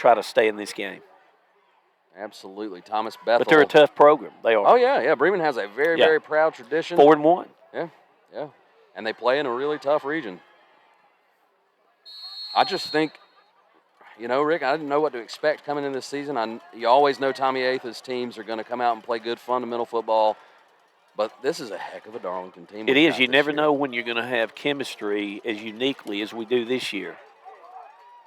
try to stay in this game. Absolutely. Thomas Bethel. But they're a tough program. They are. Oh, yeah. Bremen has a very, very proud tradition. 4-1. Yeah. And they play in a really tough region. I just think, Rick, I didn't know what to expect coming into this season. You always know Tommy Atha's teams are going to come out and play good fundamental football. But this is a heck of a Darlington team. It is. You never know when you're going to have chemistry as uniquely as we do this year.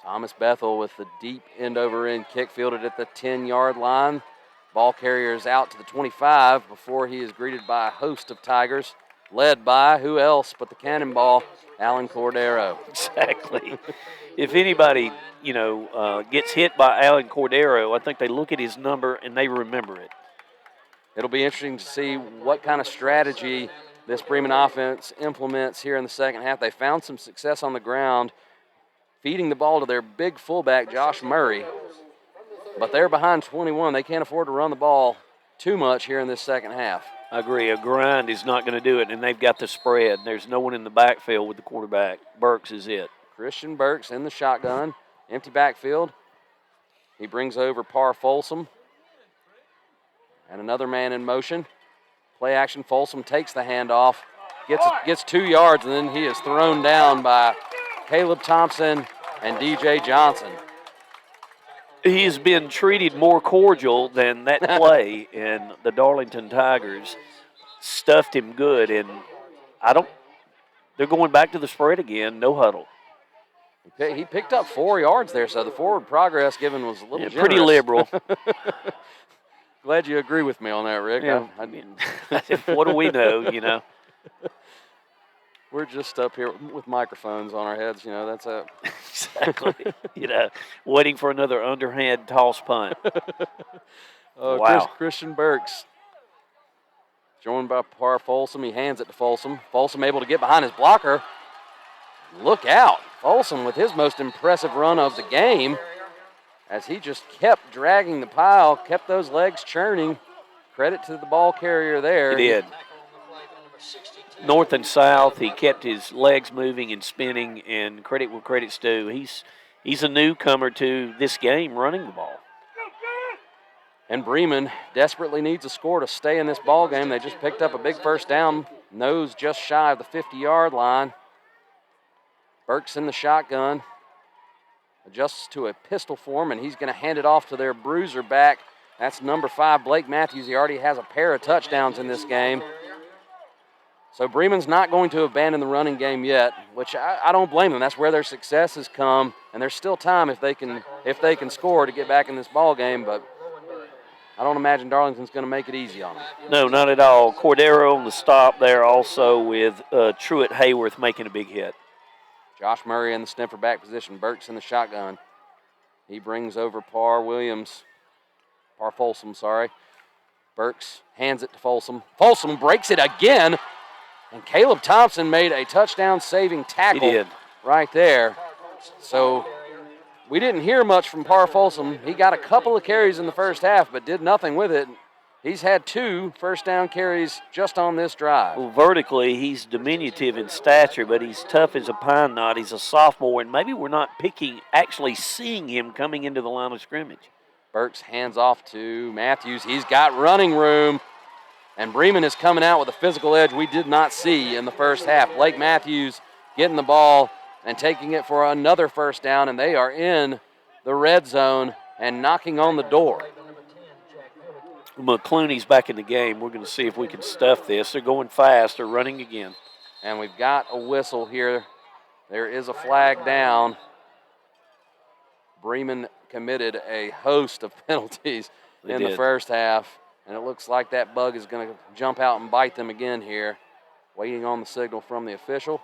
Thomas Bethel with the deep end-over-end kick fielded at the 10-yard line. Ball carrier is out to the 25 before he is greeted by a host of Tigers, led by who else but the cannonball, Alan Cordero. Exactly. If anybody, gets hit by Alan Cordero, I think they look at his number and they remember it. It'll be interesting to see what kind of strategy this Bremen offense implements here in the second half. They found some success on the ground, feeding the ball to their big fullback, Josh Murray. But they're behind 21. They can't afford to run the ball too much here in this second half. I agree. A grind is not going to do it, and they've got the spread. There's no one in the backfield with the quarterback. Burks is it. Christian Burks in the shotgun. Empty backfield. He brings over Parr Folsom. And another man in motion. Play action. Folsom takes the handoff. Gets 2 yards, and then he is thrown down by Caleb Thompson and DJ Johnson. He's been treated more cordial than that play, and the Darlington Tigers stuffed him good. And they're going back to the spread again, no huddle. He picked up 4 yards there, so the forward progress given was a little generous. Pretty liberal. Glad you agree with me on that, Rick. Yeah. I mean, what do we know, We're just up here with microphones on our heads, that's it. Exactly. Waiting for another underhand toss punt. Wow. Christian Burks, joined by Parr Folsom. He hands it to Folsom. Folsom able to get behind his blocker. Look out. Folsom with his most impressive run of the game as he just kept dragging the pile, kept those legs churning. Credit to the ball carrier there. He did. North and south, he kept his legs moving and spinning, and credit where credit's due. He's a newcomer to this game running the ball. And Bremen desperately needs a score to stay in this ball game. They just picked up a big first down, nose just shy of the 50-yard line. Burks in the shotgun, adjusts to a pistol form, and he's going to hand it off to their bruiser back. That's number 5, Blake Matthews. He already has a pair of touchdowns in this game. So Bremen's not going to abandon the running game yet, which I don't blame them. That's where their success has come, and there's still time if they can score to get back in this ball game. But I don't imagine Darlington's going to make it easy on them. No, not at all. Cordero on the stop there, also with Truett Hayworth making a big hit. Josh Murray in the sniffer back position. Burks in the shotgun. He brings over Parr Folsom. Burks hands it to Folsom. Folsom breaks it again. And Caleb Thompson made a touchdown-saving tackle right there. So we didn't hear much from Parr Folsom. He got a couple of carries in the first half, but did nothing with it. He's had 2 first-down carries just on this drive. Well, vertically, he's diminutive in stature, but he's tough as a pine knot. He's a sophomore, and maybe we're not actually seeing him coming into the line of scrimmage. Burks hands off to Matthews. He's got running room. And Bremen is coming out with a physical edge we did not see in the first half. Blake Matthews getting the ball and taking it for another first down, and they are in the red zone and knocking on the door. McClooney's back in the game. We're going to see if we can stuff this. They're going fast. They're running again. And we've got a whistle here. There is a flag down. Bremen committed a host of penalties in the first half. And it looks like that bug is going to jump out and bite them again here. Waiting on the signal from the official.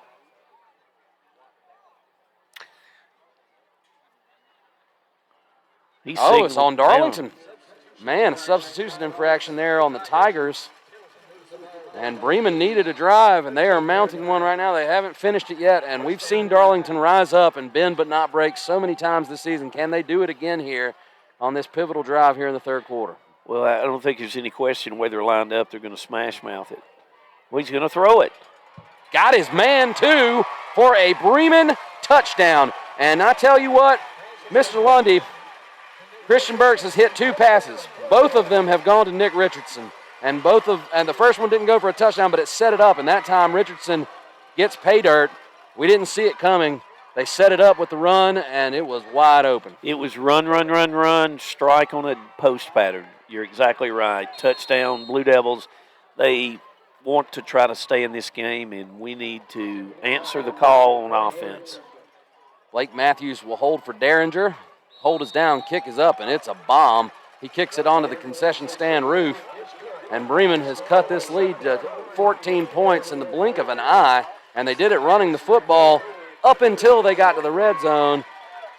It's on Darlington. Down. Man, a substitution infraction there on the Tigers. And Bremen needed a drive, and they are mounting one right now. They haven't finished it yet, and we've seen Darlington rise up and bend but not break so many times this season. Can they do it again here on this pivotal drive here in the third quarter? Well, I don't think there's any question where they're lined up. They're going to smash mouth it. Well, he's going to throw it. Got his man, too, for a Bremen touchdown. And I tell you what, Mr. Lundy, Christian Burks has hit 2 passes. Both of them have gone to Nick Richardson. And the first one didn't go for a touchdown, but it set it up. And that time Richardson gets pay dirt. We didn't see it coming. They set it up with the run, and it was wide open. It was run, strike on a post pattern. You're exactly right. Touchdown, Blue Devils. They want to try to stay in this game, and we need to answer the call on offense. Blake Matthews will hold for Derringer. Hold is down, kick is up, and it's a bomb. He kicks it onto the concession stand roof, and Bremen has cut this lead to 14 points in the blink of an eye, and they did it running the football up until they got to the red zone,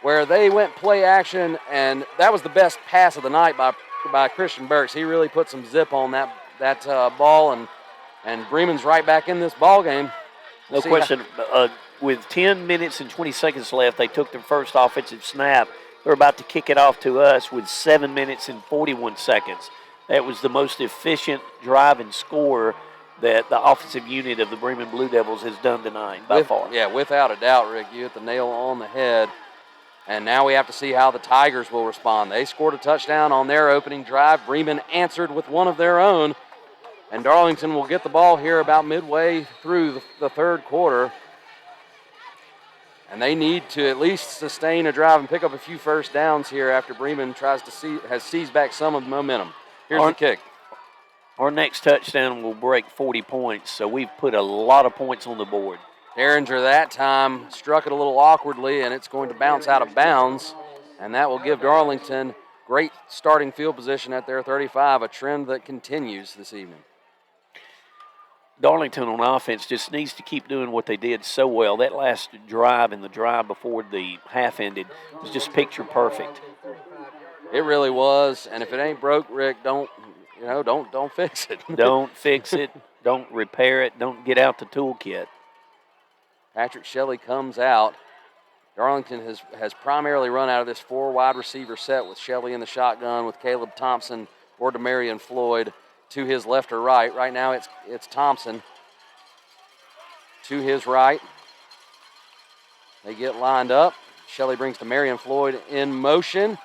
where they went play action, and that was the best pass of the night by Christian Burks. He really put some zip on that ball, and Bremen's right back in this ball game. No question. With 10 minutes and 20 seconds left, they took their first offensive snap. They're about to kick it off to us with 7 minutes and 41 seconds. That was the most efficient drive and score that the offensive unit of the Bremen Blue Devils has done tonight by far. Yeah, without a doubt, Rick. You hit the nail on the head. And now we have to see how the Tigers will respond. They scored a touchdown on their opening drive. Bremen answered with one of their own. And Darlington will get the ball here about midway through the third quarter. And they need to at least sustain a drive and pick up a few first downs here after Bremen has seized back some of the momentum. Here's the kick. Our next touchdown will break 40 points, so we've put a lot of points on the board. Derringer that time struck it a little awkwardly, and it's going to bounce out of bounds. And that will give Darlington great starting field position at their 35, a trend that continues this evening. Darlington on offense just needs to keep doing what they did so well. That last drive and the drive before the half ended was just picture perfect. It really was, and if it ain't broke, Rick, don't fix it. Don't fix it. Don't repair it. Don't get out the toolkit. Patrick Shelley comes out. Darlington has primarily run out of this 4 wide receiver set with Shelley in the shotgun, with Caleb Thompson or Demarion Floyd to his left or right. Right now it's Thompson to his right. They get lined up. Shelley brings Demarion Floyd in motion.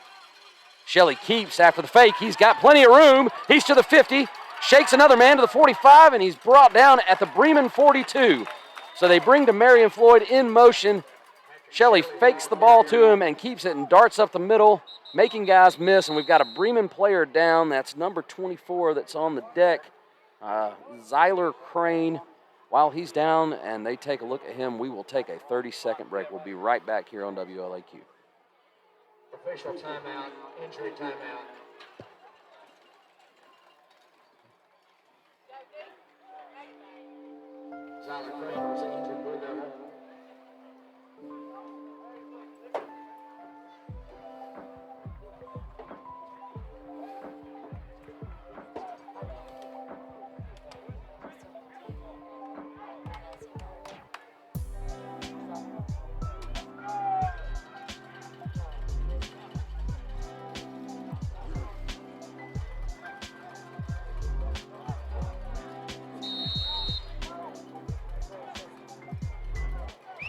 Shelley keeps after the fake. He's got plenty of room. He's to the 50, shakes another man to the 45, and he's brought down at the Bremen 42. So they bring Demarion Floyd in motion. Shelley fakes the ball to him and keeps it and darts up the middle, making guys miss. And we've got a Bremen player down. That's number 24 that's on the deck, Zyler Crane. While he's down and they take a look at him, we will take a 30-second break. We'll be right back here on WLAQ. Official timeout, injury timeout. Zyler Crane was injured Blue Devil.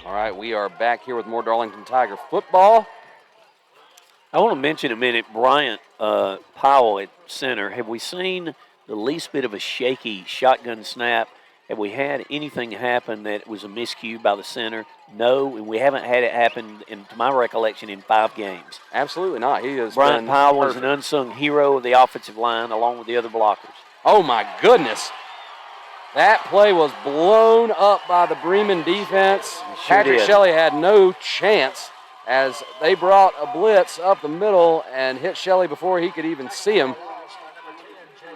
All right, we are back here with more Darlington Tiger football. I want to mention a minute Bryant Powell at center. Have we seen the least bit of a shaky shotgun snap? Have we had anything happen that was a miscue by the center? No, and we haven't had it happen, to my recollection, in 5 games. Absolutely not. He is Bryant Powell was an unsung hero of the offensive line along with the other blockers. Oh, my goodness. That play was blown up by the Bremen defense. Patrick Shelley had no chance as they brought a blitz up the middle and hit Shelley before he could even see him.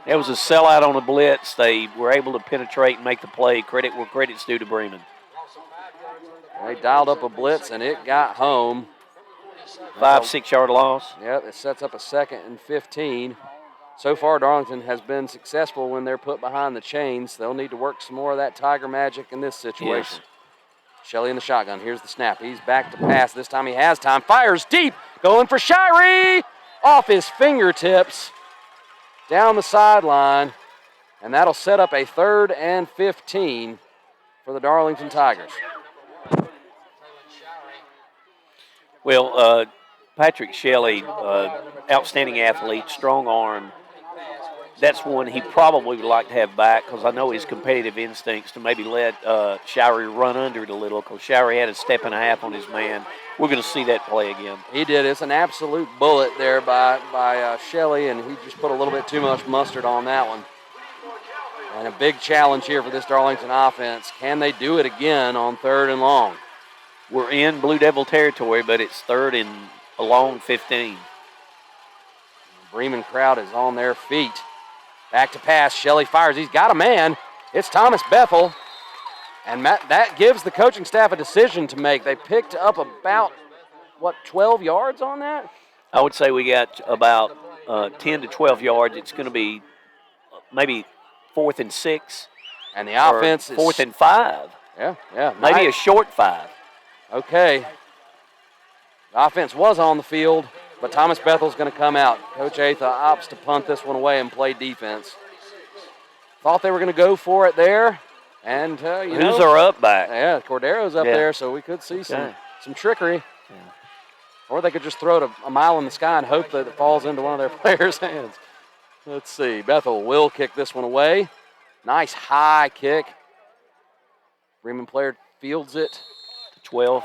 It was a sellout on a blitz. They were able to penetrate and make the play. Credit where credit's due to Bremen. They dialed up a blitz and it got home. 5-6 yard loss. Yep, it sets up a 2nd and 15. So far, Darlington has been successful when they're put behind the chains. They'll need to work some more of that Tiger magic in this situation. Yes. Shelley in the shotgun. Here's the snap. He's back to pass. This time he has time. Fires deep. Going for Shirey. Off his fingertips. Down the sideline. And that'll set up a 3rd and 15 for the Darlington Tigers. Well, Patrick Shelley outstanding athlete, strong arm. That's one he probably would like to have back because I know his competitive instincts to maybe let Showery run under it a little because Showery had a step and a half on his man. We're going to see that play again. He did. It's an absolute bullet there by Shelley, and he just put a little bit too much mustard on that one. And a big challenge here for this Darlington offense. Can they do it again on 3rd and long? We're in Blue Devil territory, but it's 3rd and a long 15. The Bremen crowd is on their feet. Back to pass. Shelley fires. He's got a man. It's Thomas Bethel. And that gives the coaching staff a decision to make. They picked up about, 12 yards on that? I would say we got about 10 to 12 yards. It's going to be maybe 4th and 6. And the offense is 4th and 5. Yeah. Maybe a short 5. Okay. The offense was on the field, but Thomas Bethel's going to come out. Coach Atha opts to punt this one away and play defense. Thought they were going to go for it there. And, Who's our up back? Yeah, Cordero's up there, so we could see some trickery. Yeah. Or they could just throw it a mile in the sky and hope that it falls into one of their players' hands. Let's see. Bethel will kick this one away. Nice high kick. Bremen player fields it. 12.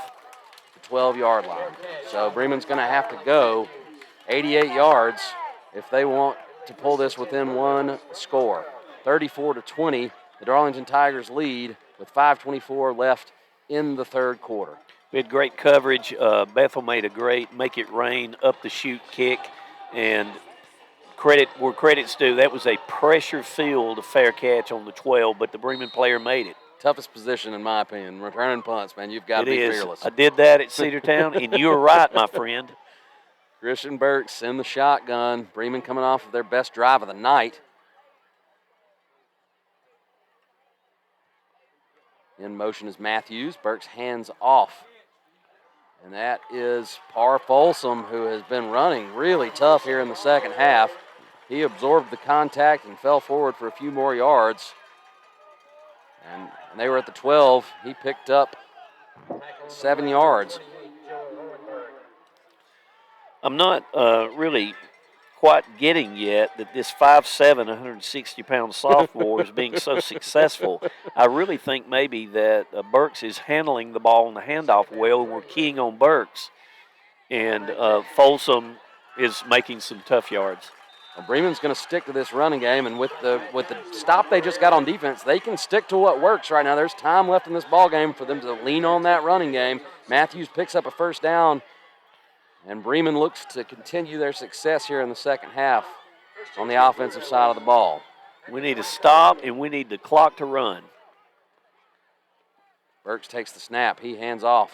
The 12-yard line. So Bremen's going to have to go 88 yards if they want to pull this within one score. 34-20, the Darlington Tigers lead with 5:24 left in the 3rd quarter. We had great coverage. Bethel made a great make it rain up the chute kick, and credit where credit's due. That was a pressure-filled fair catch on the 12, but the Bremen player made it. Toughest position, in my opinion. Returning punts, man. You've got to be fearless. I did that at Cedartown, and you were right, my friend. Christian Burks in the shotgun. Bremen coming off of their best drive of the night. In motion is Matthews. Burks hands off. And that is Parr Folsom, who has been running really tough here in the second half. He absorbed the contact and fell forward for a few more yards. And they were at the 12. He picked up 7 yards. I'm not really quite getting yet that this 5'7", 160-pound sophomore is being so successful. I really think maybe that Burks is handling the ball in the handoff well, and we're keying on Burks. And Folsom is making some tough yards. Well, Bremen's going to stick to this running game, and with the stop they just got on defense, they can stick to what works right now. There's time left in this ball game for them to lean on that running game. Matthews picks up a first down, and Bremen looks to continue their success here in the second half on the offensive side of the ball. We need to stop, and we need the clock to run. Burks takes the snap. He hands off.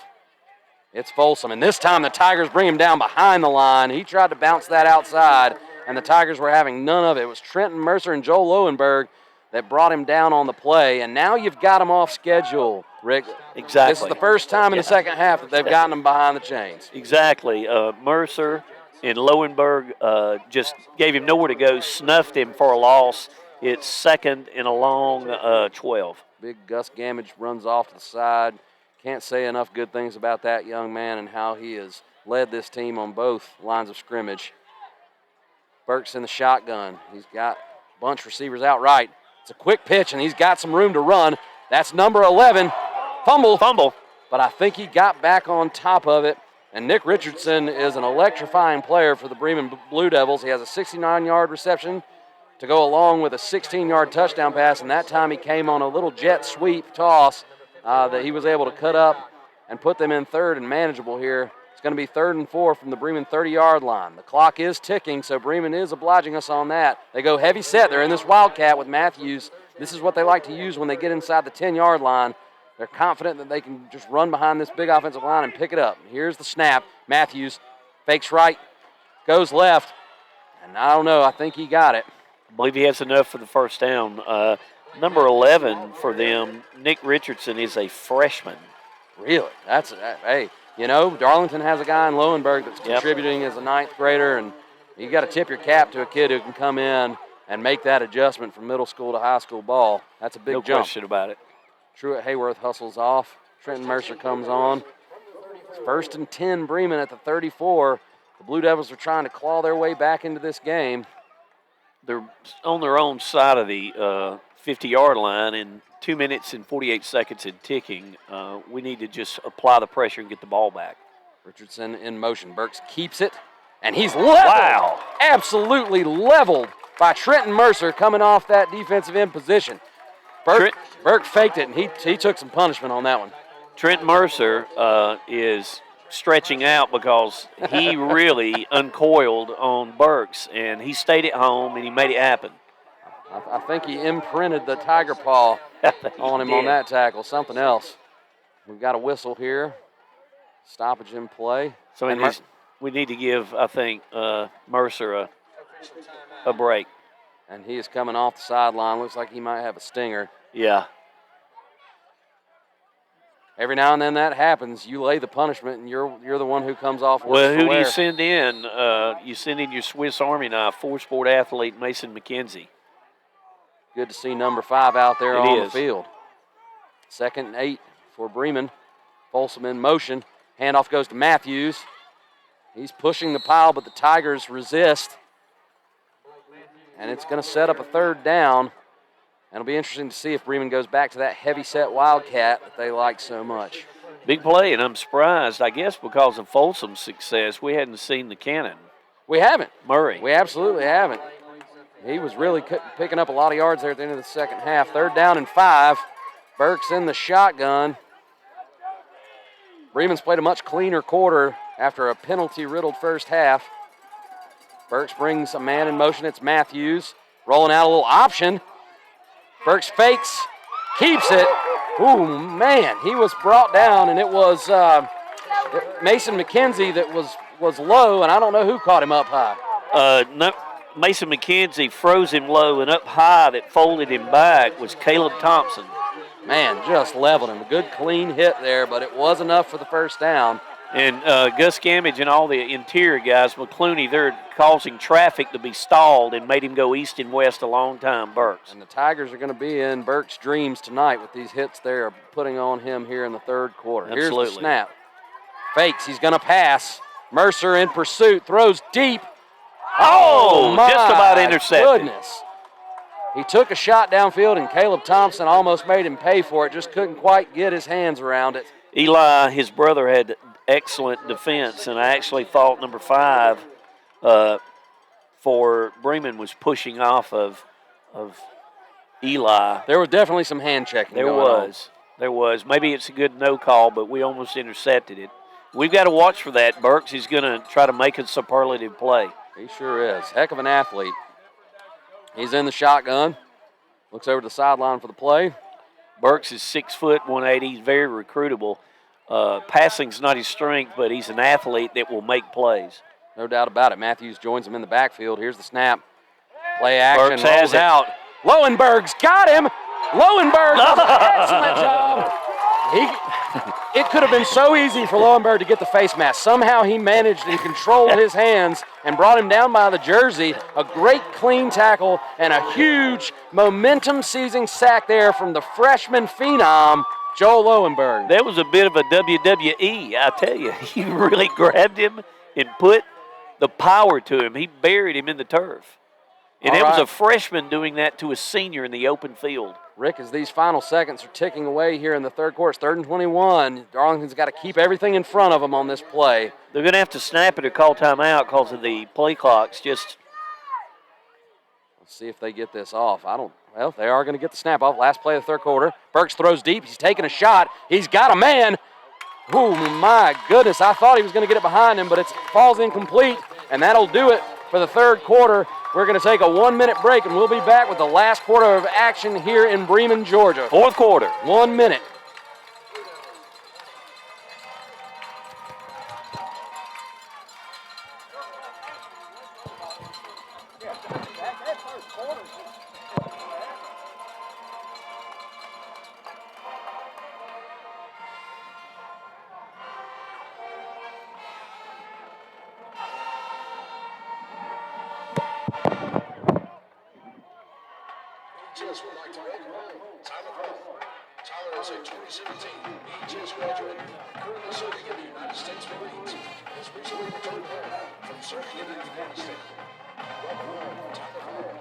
It's Folsom, and this time the Tigers bring him down behind the line. He tried to bounce that outside, and the Tigers were having none of it. It was Trenton Mercer and Joel Lowenberg that brought him down on the play, and now you've got him off schedule, Rick. Exactly. This is the first time in the second half that they've gotten him behind the chains. Exactly. Mercer and Lowenberg just gave him nowhere to go, snuffed him for a loss. It's 2nd and a long 12. Big Gus Gamage runs off to the side. Can't say enough good things about that young man and how he has led this team on both lines of scrimmage. Burks in the shotgun. He's got a bunch receivers out right. It's a quick pitch, and he's got some room to run. That's number 11. Fumble. But I think he got back on top of it. And Nick Richardson is an electrifying player for the Bremen Blue Devils. He has a 69-yard reception to go along with a 16-yard touchdown pass, and that time he came on a little jet sweep toss that he was able to cut up and put them in 3rd and manageable here. It's going to be 3rd and 4 from the Bremen 30-yard line. The clock is ticking, so Bremen is obliging us on that. They go heavy set. They're in this wildcat with Matthews. This is what they like to use when they get inside the 10-yard line. They're confident that they can just run behind this big offensive line and pick it up. Here's the snap. Matthews fakes right, goes left, and I don't know. I think he got it. I believe he has enough for the first down. Number 11 for them, Nick Richardson, is a freshman. Really? Hey, Darlington has a guy in Lowenberg that's contributing as a 9th grader, and you got to tip your cap to a kid who can come in and make that adjustment from middle school to high school ball. That's a big jump. No question about it. Truett Hayworth hustles off. Trenton Mercer comes on. It's 1st and 10, Bremen at the 34. The Blue Devils are trying to claw their way back into this game. They're on their own side of the 50-yard line, and 2 minutes and 48 seconds in ticking. We need to just apply the pressure and get the ball back. Richardson in motion. Burks keeps it, and he's leveled. Wow. Absolutely leveled by Trenton Mercer coming off that defensive end position. Burke faked it, and he took some punishment on that one. Trent Mercer is stretching out because he really uncoiled on Burks, and he stayed at home, and he made it happen. I think he imprinted the tiger paw on him on that tackle, something else. We've got a whistle here. Stoppage in play. So we need to give, I think, Mercer a break. And he is coming off the sideline. Looks like he might have a stinger. Yeah. Every now and then that happens. You lay the punishment, and you're the one who comes off. Well, who do you send in? You send in your Swiss Army knife, four-sport athlete Mason McKenzie. Good to see number 5 out there on the field. 2nd and 8 for Bremen. Folsom in motion. Handoff goes to Matthews. He's pushing the pile, but the Tigers resist. And it's going to set up a 3rd down. And it'll be interesting to see if Bremen goes back to that heavy-set Wildcat that they like so much. Big play, and I'm surprised, I guess, because of Folsom's success, we hadn't seen the cannon. We haven't. Murray. We absolutely haven't. He was really picking up a lot of yards there at the end of the second half. 3rd down and 5. Burks in the shotgun. Bremen's played a much cleaner quarter after a penalty-riddled first half. Burks brings a man in motion. It's Matthews. Rolling out a little option. Burks fakes, keeps it. Ooh, man, he was brought down, and it was Mason McKenzie that was low, and I don't know who caught him up high. No, Mason McKenzie froze him low, and up high that folded him back was Caleb Thompson. Man, just leveled him. A good, clean hit there, but it was enough for the first down. And Gus Gamage and all the interior guys, McClooney, they're causing traffic to be stalled and made him go east and west a long time, Burks. And the Tigers are going to be in Burks' dreams tonight with these hits they are putting on him here in the 3rd quarter. Absolutely. Here's the snap. Fakes. He's going to pass. Mercer in pursuit. Throws deep. Oh, my just about intercepted. Goodness. He took a shot downfield, and Caleb Thompson almost made him pay for it. Just couldn't quite get his hands around it. Eli, his brother, had excellent defense, and I actually thought number 5 for Bremen was pushing off of Eli. There was definitely some hand checking There going on. There was. Maybe it's a good no call, but we almost intercepted it. We've got to watch for that. Burks is going to try to make a superlative play. He sure is. Heck of an athlete. He's in the shotgun. Looks over to the sideline for the play. Burks is 6 foot, 180. He's very recruitable. Passing's not his strength, but he's an athlete that will make plays. No doubt about it. Matthews joins him in the backfield. Here's the snap. Play action. Burks has rolls out. Lowenberg's got him. Lowenberg does an excellent job. It could have been so easy for Lowenberg to get the face mask. Somehow he managed and controlled his hands and brought him down by the jersey. A great clean tackle and a huge momentum-seizing sack there from the freshman phenom, Joel Lowenberg. That was a bit of a WWE, I tell you. He really grabbed him and put the power to him. He buried him in the turf. And it was a freshman doing that to a senior in the open field. Rick, as these final seconds are ticking away here in the 3rd quarter, it's 3rd and 21. Darlington's got to keep everything in front of them on this play. They're going to have to snap it or call timeout because of the play clocks. Just let's see if they get this off. Well, they are going to get the snap off. Last play of the 3rd quarter. Burks throws deep. He's taking a shot. He's got a man. Oh, my goodness. I thought he was going to get it behind him, but it falls incomplete, and that'll do it for the 3rd quarter. We're going to take a 1-minute break, and we'll be back with the last quarter of action here in Bremen, Georgia. 4th quarter. 1 minute. Just would like to welcome home Tyler Cole. Tyler is a 2017 BHS graduate, currently serving in the United States Marines. Has recently returned home from serving in Afghanistan. Welcome home, Tyler Hall.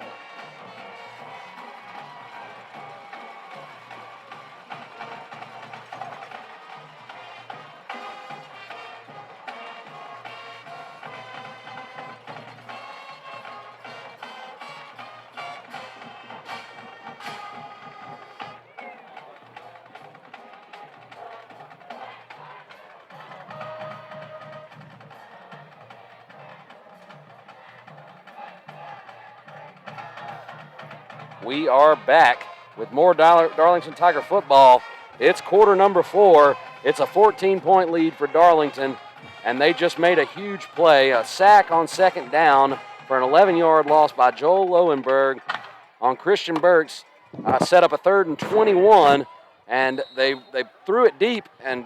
We are back with more Darlington Tiger football. It's quarter number 4. It's a 14-point lead for Darlington, and they just made a huge play, a sack on second down for an 11-yard loss by Joel Lowenberg on Christian Burks. Set up a 3rd and 21, and they threw it deep, and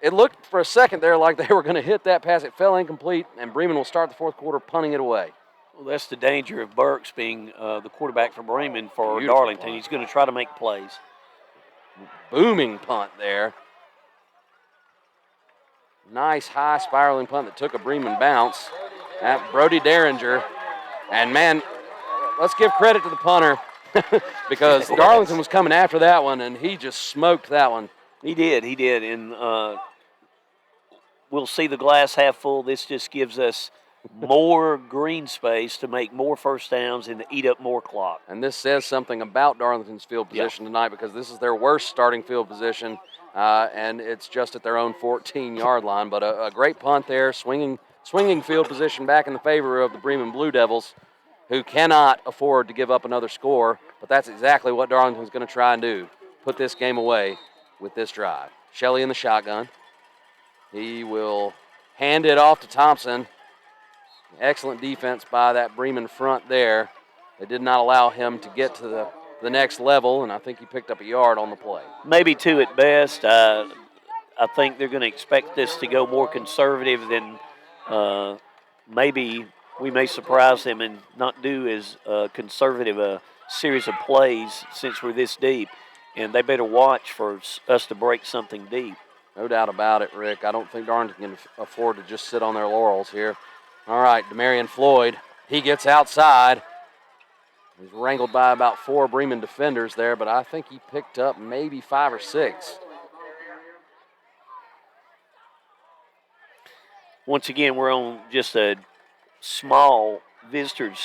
it looked for a second there like they were going to hit that pass. It fell incomplete, and Bremen will start the fourth quarter punting it away. Well, that's the danger of Burks being the quarterback for Bremen for Beautiful Darlington. punt. He's going to try to make plays. Booming punt there. Nice high spiraling punt that took a Bremen bounce. At Brody Derringer. And man, let's give credit to the punter because Darlington was coming after that one and he just smoked that one. He did. And we'll see the glass half full. This just gives us more green space to make more first downs and to eat up more clock. And this says something about Darlington's field position tonight because this is their worst starting field position, and it's just at their own 14-yard line. But a great punt there, swinging field position back in the favor of the Bremen Blue Devils, who cannot afford to give up another score. But that's exactly what Darlington's going to try and do, put this game away with this drive. Shelley in the shotgun. He will hand it off to Thompson. Excellent defense by that Bremen front there. They did not allow him to get to the next level, and I think he picked up a yard on the play. Maybe 2 at best. I think they're going to expect this to go more conservative than maybe we may surprise them and not do as conservative a series of plays since we're this deep. And they better watch for us to break something deep. No doubt about it, Rick. I don't think Darlington can afford to just sit on their laurels here. All right, Demarion Floyd, he gets outside. He's wrangled by about 4 Bremen defenders there, but I think he picked up maybe 5 or 6. Once again, we're on just a small visitors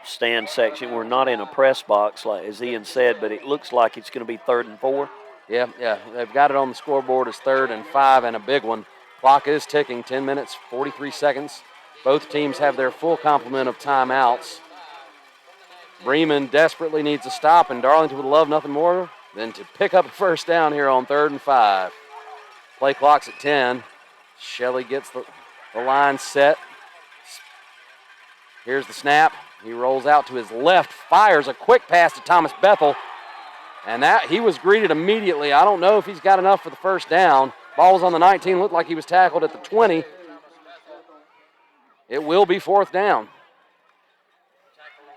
stand section. We're not in a press box, like as Ian said, but it looks like it's going to be 3rd and 4. Yeah, they've got it on the scoreboard as 3rd and 5 and a big one. Clock is ticking, 10 minutes, 43 seconds. Both teams have their full complement of timeouts. Bremen desperately needs a stop, and Darlington would love nothing more than to pick up a first down here on 3rd and 5. Play clock's at 10. Shelley gets the line set. Here's the snap. He rolls out to his left, fires a quick pass to Thomas Bethel, and that he was greeted immediately. I don't know if he's got enough for the first down. Ball was on the 19, looked like he was tackled at the 20. It will be 4th down.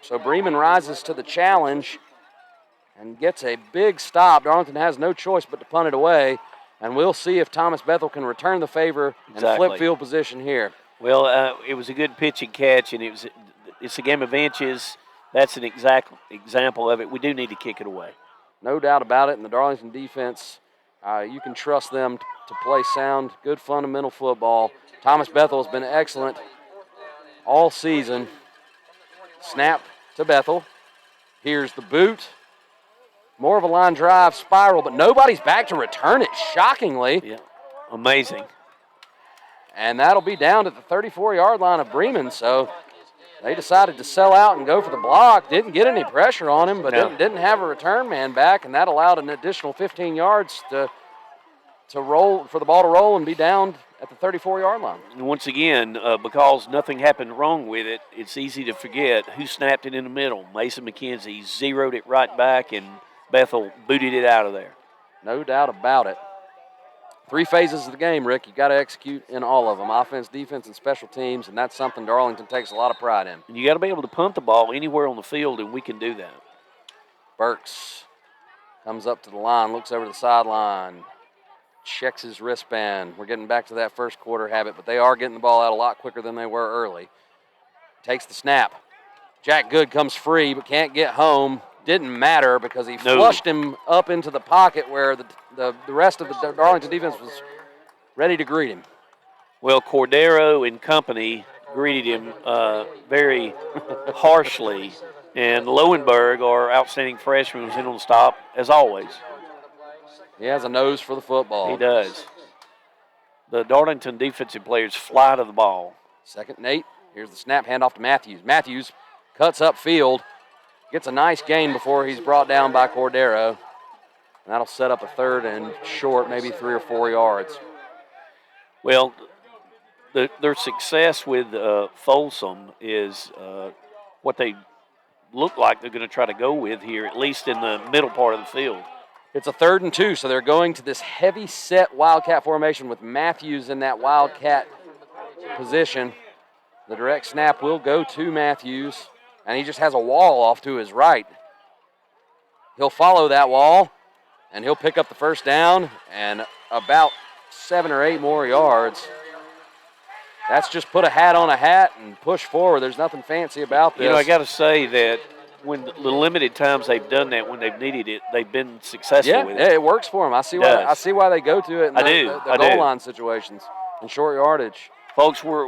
So Bremen rises to the challenge and gets a big stop. Darlington has no choice but to punt it away, and we'll see if Thomas Bethel can return the favor and flip field position here. Well, it was a good pitch and catch, and it's a game of inches. That's an exact example of it. We do need to kick it away. No doubt about it, and the Darlington defense, you can trust them to play sound, good fundamental football. Thomas Bethel has been excellent all season. Snap to Bethel. Here's the boot. More of a line drive spiral, but nobody's back to return it, shockingly. Yeah, amazing. And that'll be down to the 34-yard line of Bremen, so they decided to sell out and go for the block. Didn't get any pressure on him, but didn't have a return man back, and that allowed an additional 15 yards to roll, for the ball to roll and be down at the 34-yard line. And once again, because nothing happened wrong with it, it's easy to forget who snapped it in the middle. Mason McKenzie zeroed it right back, and Bethel booted it out of there. No doubt about it. 3 phases of the game, Rick. You got to execute in all of them, offense, defense, and special teams, and that's something Darlington takes a lot of pride in. And you got to be able to punt the ball anywhere on the field, and we can do that. Burks Comes up to the line, looks over the sideline, checks his wristband. We're getting back to that first quarter habit, but they are getting the ball out a lot quicker than they were early. Takes the snap. Jack Good comes free but can't get home. Didn't matter because he flushed him up into the pocket where the rest of the Darlington defense was ready to greet him. Well, Cordero and company greeted him very harshly, and Lowenberg, our outstanding freshman, was in on the stop, as always. He has a nose for the football. He does. The Darlington defensive players fly to the ball. 2nd and 8. Here's the snap, handoff to Matthews. Matthews cuts upfield, gets a nice gain before he's brought down by Cordero. And that'll set up a 3rd and short, maybe 3 or 4 yards. Well, their success with Folsom is what they look like they're going to try to go with here, at least in the middle part of the field. It's a 3rd and 2, so they're going to this heavy set Wildcat formation with Matthews in that Wildcat position. The direct snap will go to Matthews, and he just has a wall off to his right. He'll follow that wall, and he'll pick up the first down and about 7 or 8 more yards. That's just put a hat on a hat and push forward. There's nothing fancy about this. You know, I got to say that when the limited times they've done that, when they've needed it, they've been successful with it. Yeah, it works for them. I see why they go to it in the goal line situations and short yardage. Folks, we're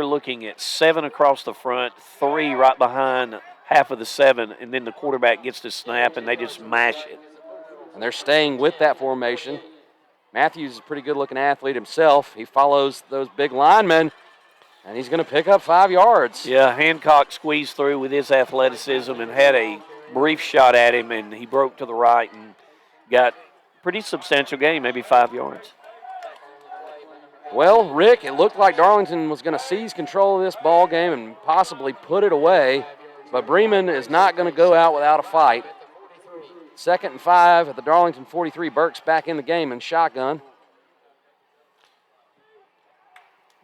looking at 7 across the front, 3 right behind half of the 7, and then the quarterback gets the snap and they just mash it. And they're staying with that formation. Matthews is a pretty good-looking athlete himself. He follows those big linemen, and he's going to pick up 5 yards. Yeah, Hancock squeezed through with his athleticism and had a brief shot at him, and he broke to the right and got a pretty substantial gain, maybe 5 yards. Well, Rick, it looked like Darlington was going to seize control of this ball game and possibly put it away, but Bremen is not going to go out without a fight. 2nd and 5 at the Darlington 43. Burke's back in the game in shotgun.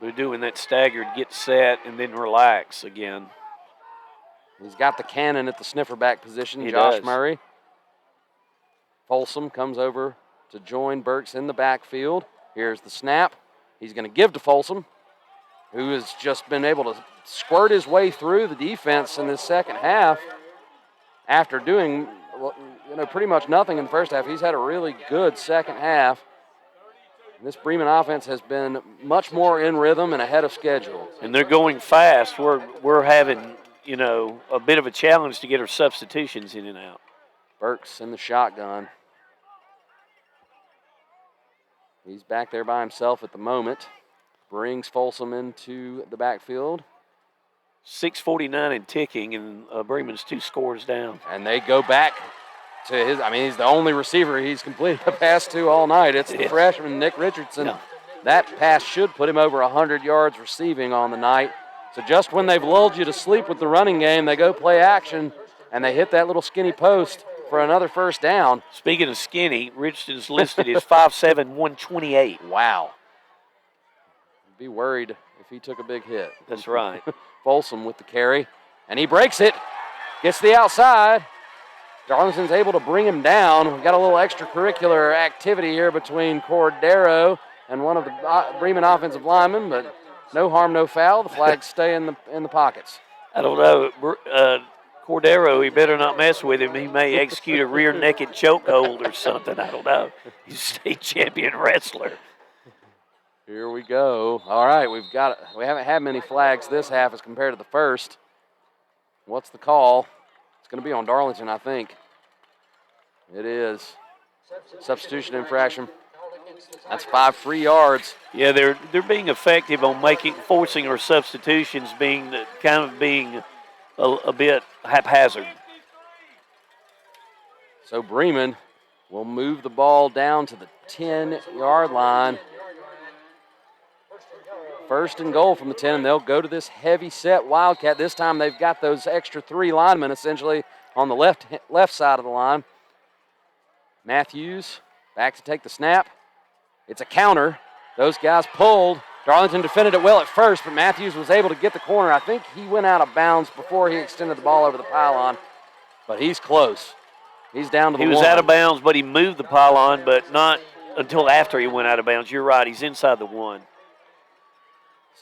They're doing that staggered get set and then relax again. He's got the cannon at the sniffer back position, He Josh does. Murray. Folsom comes over to join Burks in the backfield. Here's the snap. He's going to give to Folsom, who has just been able to squirt his way through the defense in this second half after doing pretty much nothing in the first half. He's had a really good second half. And this Bremen offense has been much more in rhythm and ahead of schedule. And they're going fast. We're having, a bit of a challenge to get our substitutions in and out. Burks in the shotgun. He's back there by himself at the moment. Brings Folsom into the backfield. 6:49 and ticking, and Bremen's 2 scores down. And they go back to he's the only receiver he's completed a pass to all night. It's the freshman, Nick Richardson. Yeah. That pass should put him over 100 yards receiving on the night. So just when they've lulled you to sleep with the running game, they go play action, and they hit that little skinny post for another first down. Speaking of skinny, Richardson's listed as 5'7", 128. Wow. I'd be worried if he took a big hit. That's right. Folsom with the carry, and he breaks it, gets the outside. Darlington's able to bring him down. We've got a little extracurricular activity here between Cordero and one of the Bremen offensive linemen, but no harm, no foul. The flags stay in the pockets. I don't know. Cordero, he better not mess with him. He may execute a rear naked chokehold or something. I don't know. He's a state champion wrestler. Here we go. All right, we haven't had many flags this half as compared to the first. What's the call? It's going to be on Darlington, I think. It is. Substitution infraction. That's 5 free yards. Yeah, they're being effective on forcing our substitutions being a bit haphazard. So Bremen will move the ball down to the 10-yard line. 1st and goal from the 10, and they'll go to this heavy set Wildcat. This time they've got those extra 3 linemen essentially on the left side of the line. Matthews back to take the snap. It's a counter. Those guys pulled. Darlington defended it well at first, but Matthews was able to get the corner. I think he went out of bounds before he extended the ball over the pylon, but he's close. He's down to the He was one. out of bounds, but he moved the pylon, but not until after he went out of bounds. You're right. He's inside the one.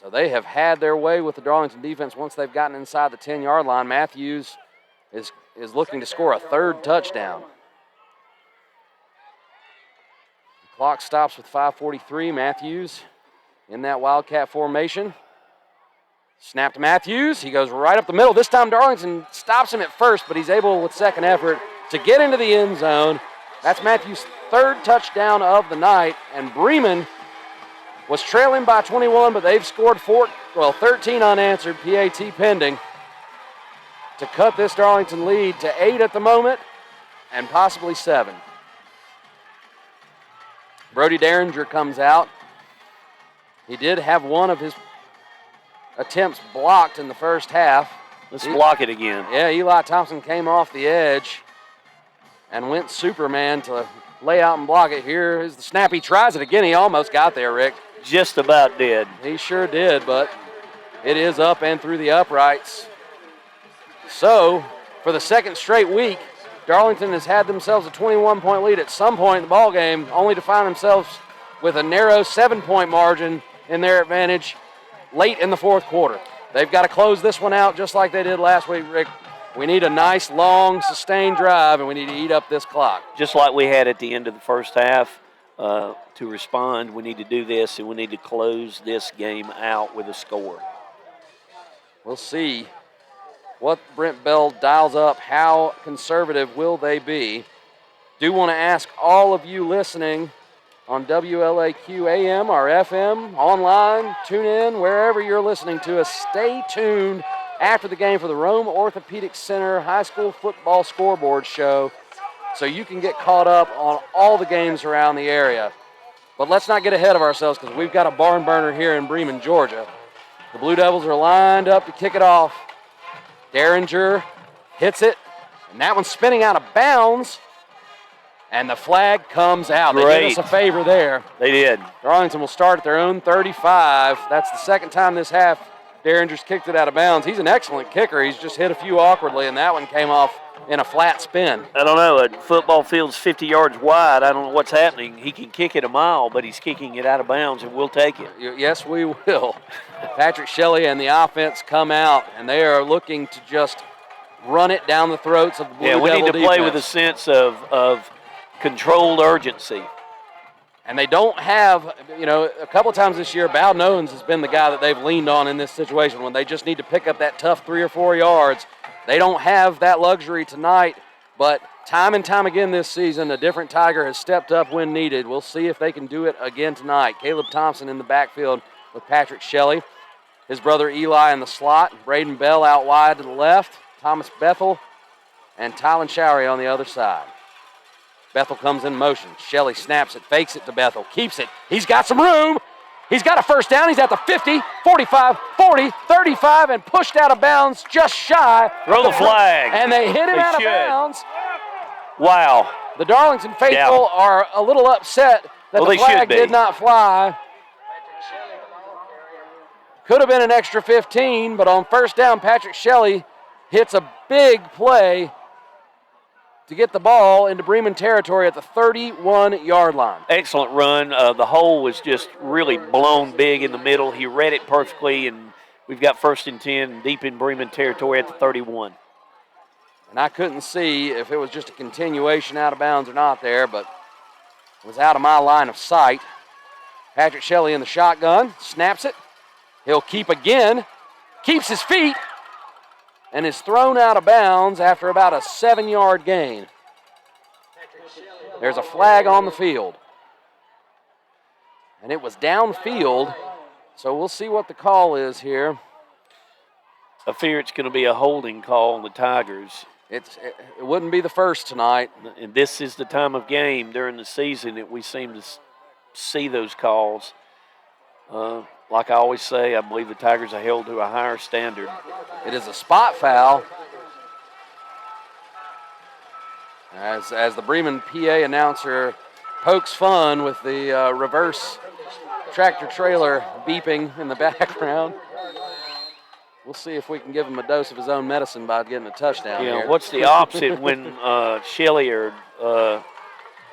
So they have had their way with the Darlington defense once they've gotten inside the 10-yard line. Matthews is looking to score a third touchdown. The clock stops with 5:43. Matthews in that Wildcat formation. Snap to Matthews. He goes right up the middle. This time Darlington stops him at first, but he's able with second effort to get into the end zone. That's Matthews' third touchdown of the night, and Bremen was trailing by 21, but they've scored 13 unanswered, PAT pending, to cut this Darlington lead to 8 at the moment and possibly 7. Brody Derringer comes out. He did have one of his attempts blocked in the first half. Let's block it again. Yeah, Eli Thompson came off the edge and went Superman to lay out and block it. Here is the snap. He tries it again. He almost got there, Rick. Just about did. He sure did, but it is up and through the uprights. So, for the second straight week, Darlington has had themselves a 21-point lead at some point in the ballgame, only to find themselves with a narrow 7-point margin in their advantage late in the fourth quarter. They've got to close this one out just like they did last week, Rick. We need a nice, long, sustained drive, and we need to eat up this clock. Just like we had at the end of the first half, to respond, we need to do this, and we need to close this game out with a score. We'll see what Brent Bell dials up. How conservative will they be? Do want to ask all of you listening on WLAQ AM or FM, online, tune in, wherever you're listening to us. Stay tuned after the game for the Rome Orthopedic Center High School Football Scoreboard Show so you can get caught up on all the games around the area. But let's not get ahead of ourselves because we've got a barn burner here in Bremen, Georgia. The Blue Devils are lined up to kick it off. Derringer hits it, and that one's spinning out of bounds, and the flag comes out. They did us a favor there. They did. Darlington will start at their own 35. That's the second time this half Derringer's kicked it out of bounds. He's an excellent kicker. He's just hit a few awkwardly, and that one came off in a flat spin. I don't know. A football field's 50 yards wide. I don't know what's happening. He can kick it a mile, but he's kicking it out of bounds, and we'll take it. Yes, we will. Patrick Shelley and the offense come out, and they are looking to just run it down the throats of the Blue Devil we need to defense. play with a sense of controlled urgency. And they don't have, a couple of times this year, Bowden Owens has been the guy that they've leaned on in this situation when they just need to pick up that tough 3 or 4 yards. They don't have that luxury tonight, but time and time again this season, a different Tiger has stepped up when needed. We'll see if they can do it again tonight. Caleb Thompson in the backfield with Patrick Shelley. His brother Eli in the slot. Braden Bell out wide to the left. Thomas Bethel and Tylen Showery on the other side. Bethel comes in motion. Shelley snaps it, fakes it to Bethel, keeps it. He's got some room. He's got a first down. He's at the 50, 45, 40, 35, and pushed out of bounds just shy. Throw the flag. And they hit him out of bounds. Wow. The Darlington faithful are a little upset that the flag did not fly. Could have been an extra 15, but on first down, Patrick Shelley hits a big play to get the ball into Bremen territory at the 31-yard line. Excellent run. The hole was just really blown big in the middle. He read it perfectly, and we've got 1st and 10 deep in Bremen territory at the 31. And I couldn't see if it was just a continuation out of bounds or not there, but it was out of my line of sight. Patrick Shelley in the shotgun, snaps it. He'll keep again, keeps his feet, and is thrown out of bounds after about a 7-yard gain. There's a flag on the field. And it was downfield, so we'll see what the call is here. I fear it's going to be a holding call on the Tigers. It wouldn't be the first tonight. And this is the time of game during the season that we seem to see those calls. Like I always say, I believe the Tigers are held to a higher standard. It is a spot foul. As the Bremen PA announcer pokes fun with the reverse tractor trailer beeping in the background. We'll see if we can give him a dose of his own medicine by getting a touchdown here. What's the opposite when Shelley or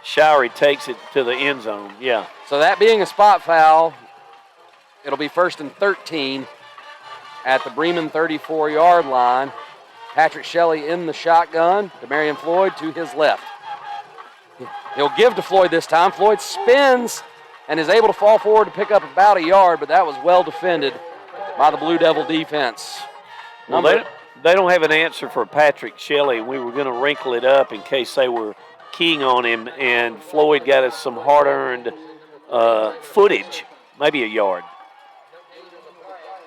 Showery takes it to the end zone? Yeah. So that being a spot foul, it'll be 1st and 13 at the Bremen 34-yard line. Patrick Shelley in the shotgun. Demarion Floyd to his left. He'll give to Floyd this time. Floyd spins and is able to fall forward to pick up about a yard, but that was well defended by the Blue Devil defense. Well, they don't have an answer for Patrick Shelley. We were going to wrinkle it up in case they were keying on him, and Floyd got us some hard-earned footage, maybe a yard.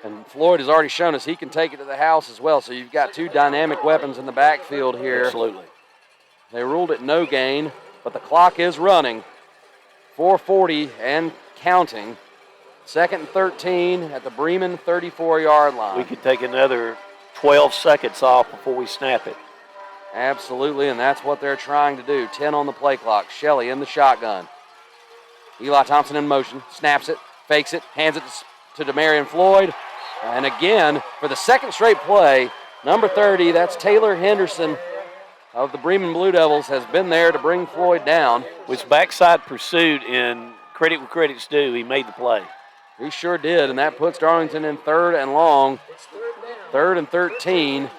And Floyd has already shown us he can take it to the house as well, so you've got two dynamic weapons in the backfield here. Absolutely. They ruled it no gain, but the clock is running. 4:40 and counting. 2nd and 13 at the Bremen 34-yard line. We could take another 12 seconds off before we snap it. Absolutely, and that's what they're trying to do. 10 on the play clock. Shelley in the shotgun. Eli Thompson in motion. Snaps it, fakes it, hands it to Demarion Floyd. And again, for the second straight play, number 30, that's Taylor Henderson of the Bremen Blue Devils, has been there to bring Floyd down. With backside pursuit, and credit where credit's due, he made the play. He sure did, and that puts Darlington in 3rd and long. 3rd and 13.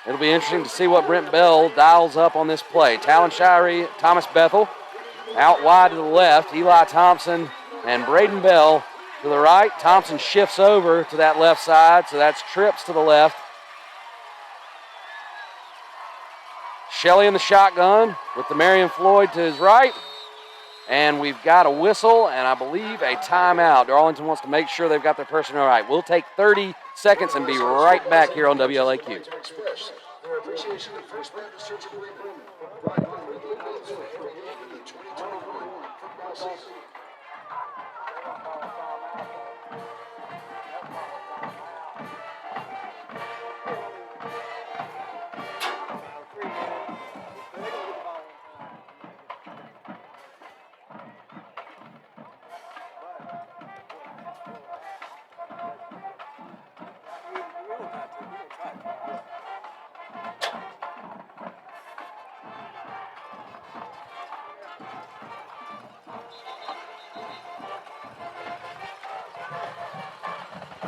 It'll be interesting to see what Brent Bell dials up on this play. Talon Shirey, Thomas Bethel, out wide to the left. Eli Thompson and Braden Bell to the right. Thompson shifts over to that left side, so that's trips to the left. Shelley in the shotgun with Demarion Floyd to his right. And we've got a whistle and I believe a timeout. Darlington wants to make sure they've got their personnel right. We'll take 30 seconds and be right back here on WLAQ.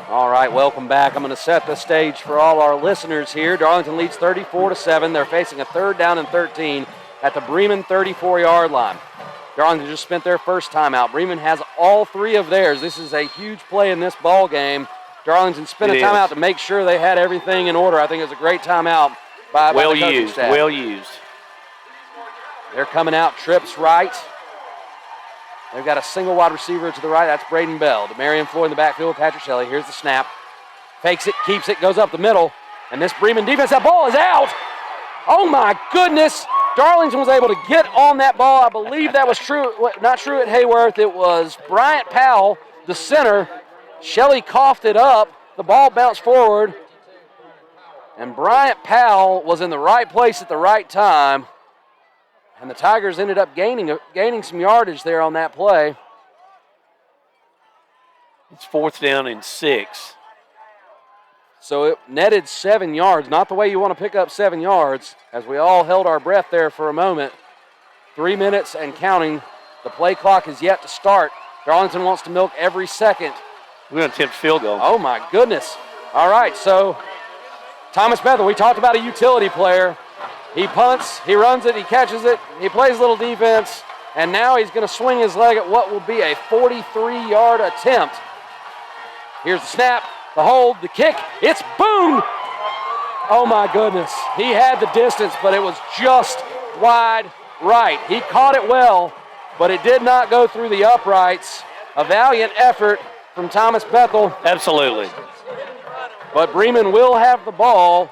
All right, welcome back. I'm going to set the stage for all our listeners here. Darlington leads 34-7. They're facing a 3rd down and 13 at the Bremen 34-yard line. Darlington just spent their first timeout. Bremen has all 3 of theirs. This is a huge play in this ball game. Darlington spent a timeout to make sure they had everything in order. I think it was a great timeout by the coaching staff. Well used. They're coming out trips right. They've got a single wide receiver to the right. That's Braden Bell. Demarion Floyd in the backfield with Patrick Shelley. Here's the snap. Fakes it, keeps it, goes up the middle. And this Bremen defense, that ball is out. Oh, my goodness. Darlington was able to get on that ball. I believe that was true. Not true at Hayworth. It was Bryant Powell, the center. Shelley coughed it up. The ball bounced forward. And Bryant Powell was in the right place at the right time. And the Tigers ended up gaining some yardage there on that play. It's 4th down and 6. So it netted 7 yards. Not the way you want to pick up 7 yards, as we all held our breath there for a moment. 3 minutes and counting. The play clock is yet to start. Darlington wants to milk every second. We're going to attempt field goal. Oh, my goodness. All right, so Thomas Bethel, we talked about a utility player. He punts, he runs it, he catches it, he plays a little defense, and now he's going to swing his leg at what will be a 43-yard attempt. Here's the snap, the hold, the kick. It's boom! Oh, my goodness. He had the distance, but it was just wide right. He caught it well, but it did not go through the uprights. A valiant effort from Thomas Bethel. Absolutely. But Bremen will have the ball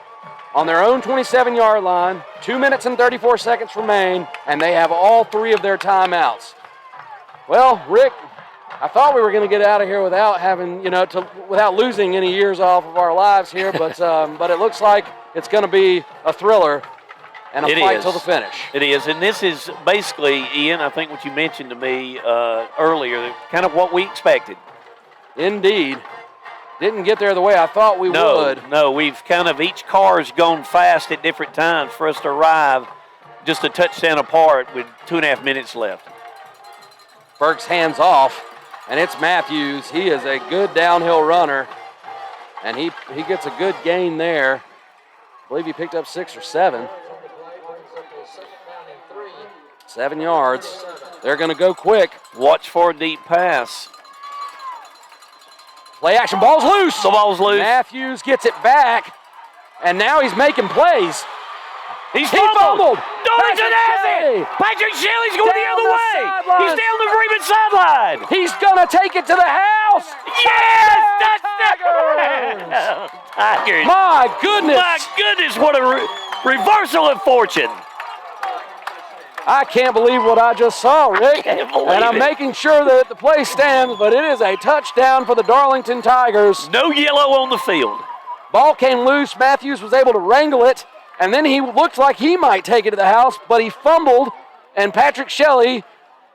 on their own 27-yard line. 2 minutes and 34 seconds remain, and they have all 3 of their timeouts. Well, Rick, I thought we were going to get out of here without having, without losing any years off of our lives here, but it looks like it's going to be a thriller and a fight till the finish. It is, and this is basically, Ian, I think what you mentioned to me earlier, kind of what we expected. Indeed. Didn't get there the way I thought we would. No, we've kind of, each car's gone fast at different times for us to arrive just a touchdown apart with 2.5 minutes left. Burks hands off, and it's Matthews. He is a good downhill runner, and he gets a good gain there. I believe he picked up 6 or 7. 7 yards. They're going to go quick. Watch for a deep pass. Play action, ball's loose. The ball's loose. Matthews gets it back, and now he's making plays. He fumbled. Darlington has it. Patrick Shelley's going the other way. He's down the Bremen sideline. He's going to take it to the house. Yes, Tigers. Tigers. My goodness. My goodness, what a reversal of fortune. I can't believe what I just saw, Rick. Can't believe and I'm it. making sure that the play stands, but it is a touchdown for the Darlington Tigers. No yellow on the field. Ball came loose. Matthews was able to wrangle it, and then he looked like he might take it to the house, but he fumbled, and Patrick Shelley,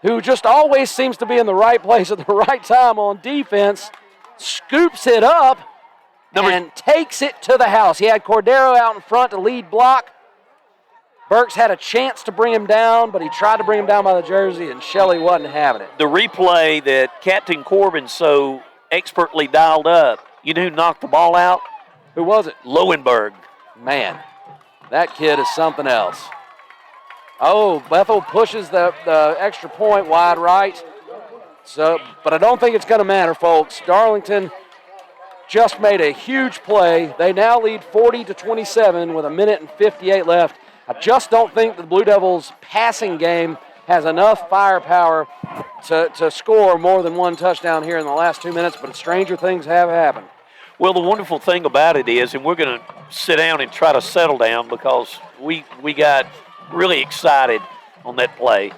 who just always seems to be in the right place at the right time on defense, scoops it up and takes it to the house. He had Cordero out in front to lead block. Burks had a chance to bring him down, but he tried to bring him down by the jersey, and Shelley wasn't having it. The replay that Captain Corbin so expertly dialed up, you know who knocked the ball out? Who was it? Lowenberg. Man, that kid is something else. Oh, Bethel pushes the extra point wide right. But I don't think it's going to matter, folks. Darlington just made a huge play. They now lead 40-27 with 1:58 left. I just don't think the Blue Devils' passing game has enough firepower to score more than one touchdown here in the last 2 minutes, but stranger things have happened. Well, the wonderful thing about it is, and we're going to sit down and try to settle down because we got really excited on that play.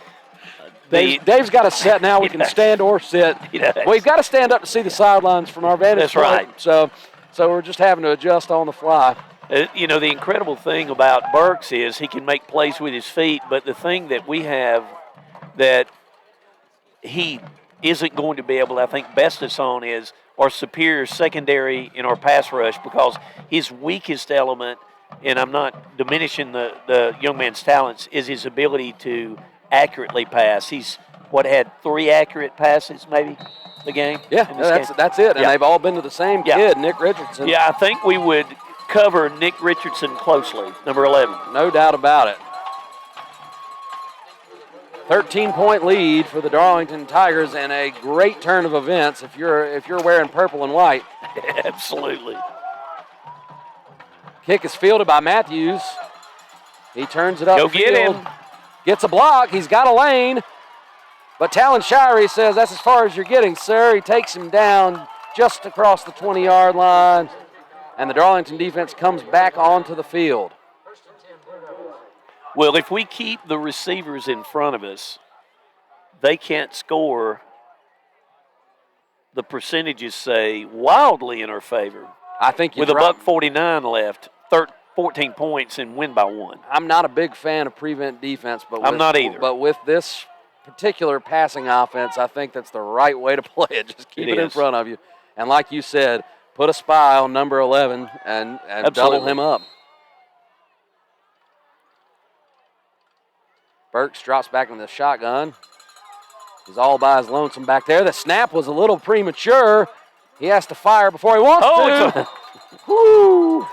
Dave's got us set now. We can stand or sit. Yes. We've got to stand up to see the sidelines from our vantage point. That's right. So we're just having to adjust on the fly. You know, the incredible thing about Burks is he can make plays with his feet, but the thing that we have that he isn't going to be able to, I think, best us on is our superior secondary in our pass rush, because his weakest element, and I'm not diminishing the young man's talents, is his ability to accurately pass. He's, had 3 accurate passes maybe the game? Yeah, that's it. And Yeah. they've all been to the same kid, Nick Richardson. Yeah, I think we would cover Nick Richardson closely, number 11. No doubt about it. 13-point lead for the Darlington Tigers, and a great turn of events if you're wearing purple and white. Absolutely. Kick is fielded by Matthews. He turns it up. Go get him. Gets a block. He's got a lane. But Talon Shirey says that's as far as you're getting, sir. He takes him down just across the 20-yard line. And the Darlington defense comes back onto the field. Well, if we keep the receivers in front of us, they can't score. The percentages say wildly in our favor. I think with $1:49 left, 14 points and win by 1. I'm not a big fan of prevent defense, but I'm not either. But with this particular passing offense, I think that's the right way to play it. Just keep it in front of you. And like you said, put a spy on number 11 and double him up. Burks drops back in the shotgun. He's all by his lonesome back there. The snap was a little premature. He has to fire before he wants to. Woo!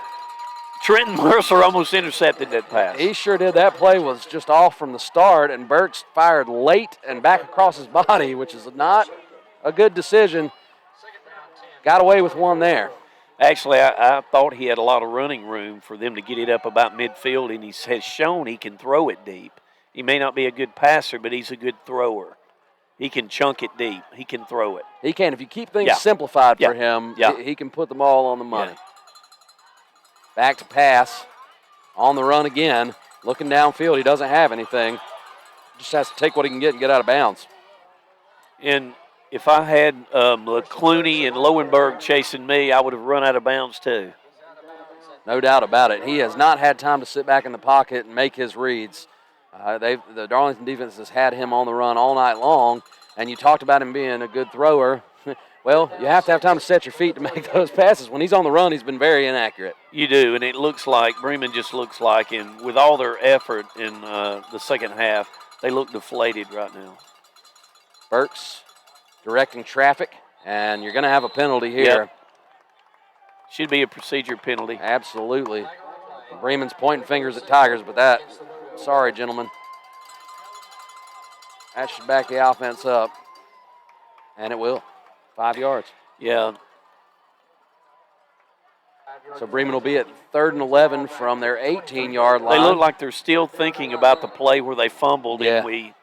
Trenton Mercer almost intercepted that pass. He sure did. That play was just off from the start, and Burks fired late and back across his body, which is not a good decision. Got away with one there. Actually, I thought he had a lot of running room for them to get it up about midfield, and he has shown he can throw it deep. He may not be a good passer, but he's a good thrower. He can chunk it deep. He can throw it. He can. If you keep things simplified for him, he can put them all on the money. Yeah. Back to pass. On the run again. Looking downfield. He doesn't have anything. Just has to take what he can get and get out of bounds. And if I had Clooney and Lowenberg chasing me, I would have run out of bounds too. No doubt about it. He has not had time to sit back in the pocket and make his reads. The Darlington defense has had him on the run all night long, and you talked about him being a good thrower. Well, you have to have time to set your feet to make those passes. When he's on the run, he's been very inaccurate. You do, and it looks like Bremen just looks like, and with all their effort in the second half, they look deflated right now. Burks directing traffic, and you're going to have a penalty here. Yep. Should be a procedure penalty. Absolutely. Bremen's pointing fingers at Tigers, but sorry, gentlemen. That should back the offense up, and it will. 5 yards. Yeah. So Bremen will be at 3rd and 11 from their 18-yard line. They look like they're still thinking about the play where they fumbled and we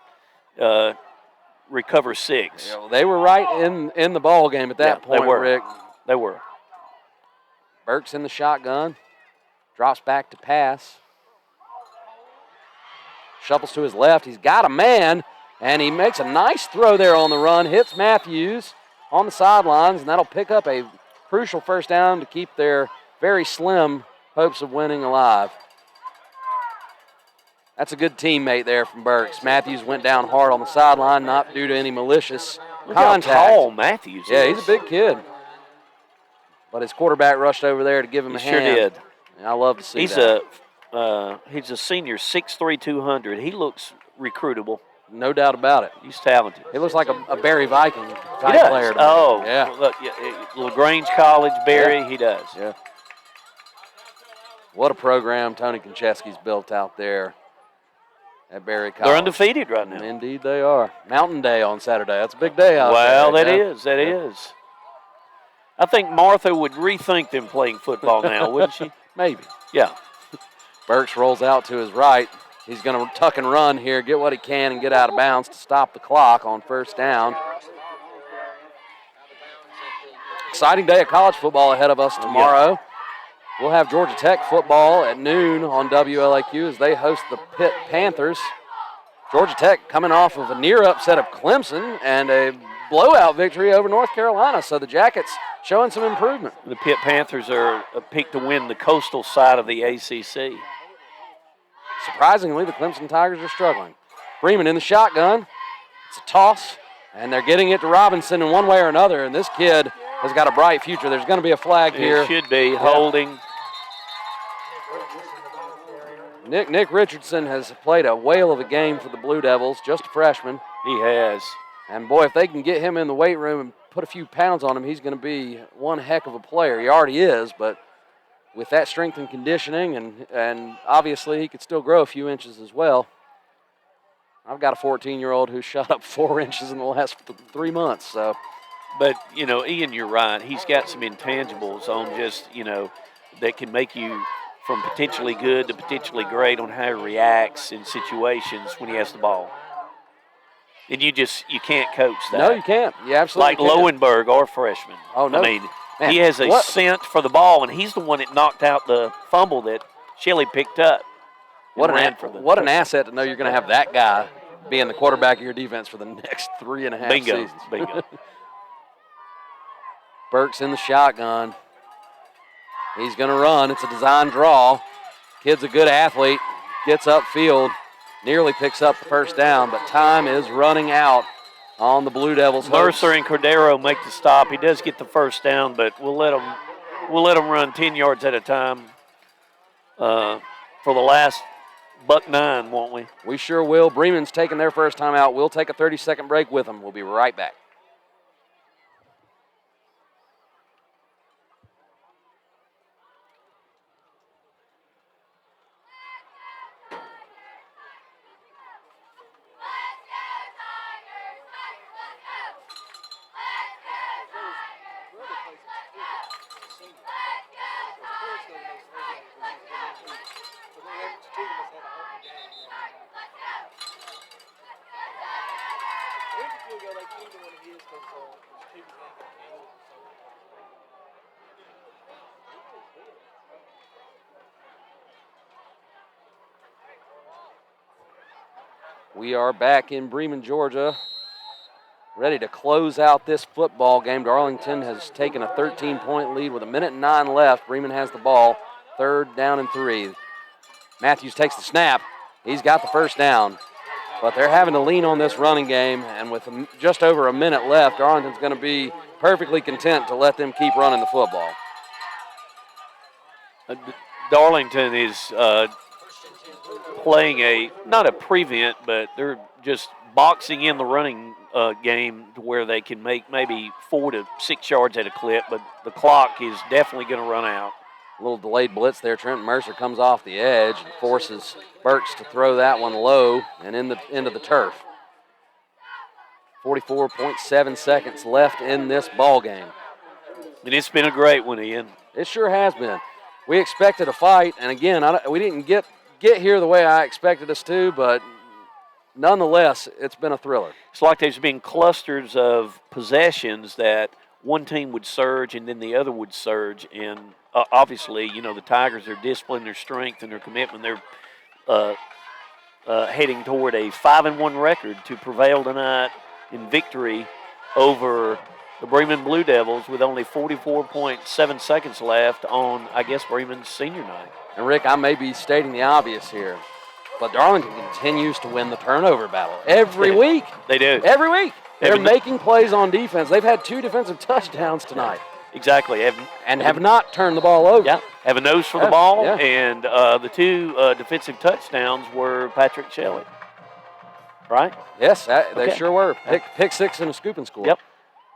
recover 6. Yeah, well, they were right in the ball game at that point, they were. Rick. They were. Burks in the shotgun. Drops back to pass. Shuffles to his left. He's got a man, and he makes a nice throw there on the run. Hits Matthews on the sidelines, and that'll pick up a crucial first down to keep their very slim hopes of winning alive. That's a good teammate there from Burks. Matthews went down hard on the sideline, not due to any malicious contact. Look how tall Matthews is. Yeah, he's a big kid. But his quarterback rushed over there to give him a hand. Sure did. And I love to see that. He's a senior, 6'3", 200. He looks recruitable. No doubt about it. He's talented. He looks like a Barry Viking type He does. player. Oh, yeah. Look, LaGrange College, Barry, he does. Yeah. What a program Tony Konchesky's built out there at Barry College. They're undefeated right now. Indeed they are. Mountain Day on Saturday. That's a big day out there. Well, right that is. I think Martha would rethink them playing football now, wouldn't she? Maybe. Yeah. Burks rolls out to his right. He's going to tuck and run here, get what he can, and get out of bounds to stop the clock on first down. Exciting day of college football ahead of us tomorrow. Yeah. We'll have Georgia Tech football at noon on WLAQ as they host the Pitt Panthers. Georgia Tech coming off of a near upset of Clemson and a blowout victory over North Carolina, so the Jackets showing some improvement. The Pitt Panthers are picked to win the coastal side of the ACC. Surprisingly, the Clemson Tigers are struggling. Bremen in the shotgun. It's a toss, and they're getting it to Robinson in one way or another, and this kid has got a bright future. There's going to be a flag here. It should be holding. Nick Richardson has played a whale of a game for the Blue Devils, just a freshman. He has. And, boy, if they can get him in the weight room and put a few pounds on him, he's going to be one heck of a player. He already is, but with that strength and conditioning, and obviously he could still grow a few inches as well. I've got a 14-year-old who's shot up 4 inches in the last 3 months. So, but, Ian, you're right. He's got some intangibles on just, that can make you from potentially good to potentially great on how he reacts in situations when he has the ball. And you can't coach that. No, you can't. You absolutely can't. Like Lowenberg, our freshman. Oh, no. I mean, man, he has a scent for the ball, and he's the one that knocked out the fumble that Shelley picked up. What an asset to know you're going to have that guy being the quarterback of your defense for the next 3.5 seasons. Bingo. Burks in the shotgun. He's going to run. It's a design draw. Kid's a good athlete. Gets upfield. Nearly picks up the first down, but time is running out on the Blue Devils. Mercer and Cordero make the stop. He does get the first down, but we'll let him run 10 yards at a time for the last $1.09, won't we? We sure will. Bremen's taking their first time out. We'll take a 30-second break with them. We'll be right back. We are back in Bremen, Georgia, ready to close out this football game. Darlington has taken a 13-point lead with 1:09 left. Bremen has the ball, 3rd down and 3. Matthews takes the snap. He's got the first down, but they're having to lean on this running game, and with just over a minute left, Darlington's going to be perfectly content to let them keep running the football. Darlington is playing not a prevent, but they're just boxing in the running game to where they can make maybe 4 to 6 yards at a clip, but the clock is definitely going to run out. A little delayed blitz there. Trenton Mercer comes off the edge and forces Burks to throw that one low and into the turf. 44.7 seconds left in this ball game. And it's been a great one, Ian. It sure has been. We expected a fight, and again, we didn't get here the way I expected us to, but nonetheless, it's been a thriller. It's like there's been clusters of possessions that one team would surge and then the other would surge. And obviously, the Tigers are displaying their strength and their commitment. They're heading toward a 5-1 record to prevail tonight in victory over the Bremen Blue Devils with only 44.7 seconds left on, I guess, Bremen's senior night. And, Rick, I may be stating the obvious here, but Darlington continues to win the turnover battle every week. They do. Every week. They're making plays on defense. They've had 2 defensive touchdowns tonight. Exactly. Have not turned the ball over. Yeah. Have a nose for the ball, and the 2 defensive touchdowns were Patrick Shelley. Right? Yes, they sure were. Pick 6 and a scoop and score. Yep.